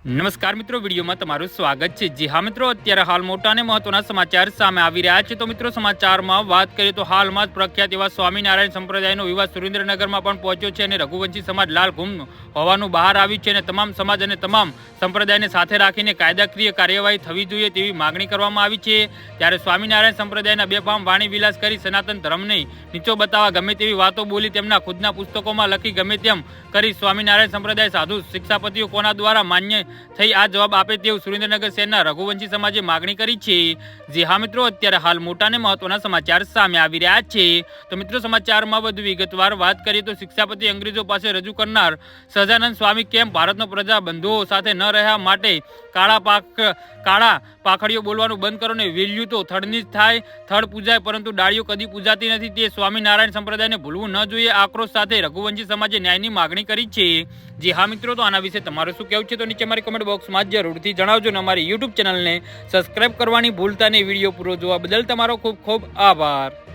નમસ્કાર મિત્રો, વિડીયોમાં તમારું સ્વાગત છે। જી હા મિત્રો, અત્યારે હાલ મોટા અને મહત્વના સમાચાર સામે આવી રહ્યા છે। તો મિત્રો, સમાચારમાં વાત કરીએ તો હાલમાં જ પ્રખ્યાત એવા સ્વામિનારાયણ સંપ્રદાયનો વિવાદ સુરેન્દ્રનગરમાં પણ પહોંચ્યો છે અને રઘુવંશી સમાજ લાલ ગુમ હોવાનું બહાર આવ્યું છે અને તમામ સમાજ અને તમામ સંપ્રદાયને સાથે રાખીને કાયદાકીય કાર્યવાહી થવી જોઈએ તેવી માગણી કરવામાં આવી છે। ત્યારે સ્વામિનારાયણ સંપ્રદાયના બેફામ વાણી વિલાસ કરી સનાતન ધર્મને નીચો બતાવવા ગમે તેવી વાતો બોલી તેમના ખુદના પુસ્તકોમાં લખી ગમે તેમ કરી સ્વામિનારાયણ સંપ્રદાય સાધુ શિક્ષાપતિઓ કોના દ્વારા માન્ય થઈ આ જવાબ આપે તેવું સુરેન્દ્રનગર શહેરના રઘુવંશી સમાજે માગણી કરી છે। જી હા મિત્રો, અત્યારે હાલ મોટા અને મહત્વના સમાચાર સામે આવી રહ્યા છે। તો મિત્રો, સમાચારમાં વધુ વિગતવાર વાત કરીએ તો શિક્ષાપતિ અંગ્રેજો પાસે રજૂ કરનાર સહજાનંદ સ્વામી કેમ ભારતનો પ્રજા બંધુઓ સાથે ન રહ્યા માટે કાળા પાખડીઓ બોલવાનું બંધ કરો ને વેલ્યુ તો થડની જ થાય, થડ પૂજાય પરંતુ ડાળીઓ કદી પૂજાતી નથી, તે સ્વામિનારાયણ સંપ્રદાયને ભૂલવું ન જોઈએ। આક્રોશ સાથે રઘુવંશી સમાજે ન્યાયની માગણી કરી છે। જી હા મિત્રો, તો આના વિશે તમારું શું કહેવું છે તો નીચે મારી કમેન્ટ બોક્સમાં જરૂરથી જણાવજો અને અમારી યુટ્યુબ ચેનલને સબસ્ક્રાઇબ કરવાની ભૂલતા નહીં। વિડીયો પૂરો જોવા બદલ તમારો ખૂબ ખૂબ આભાર।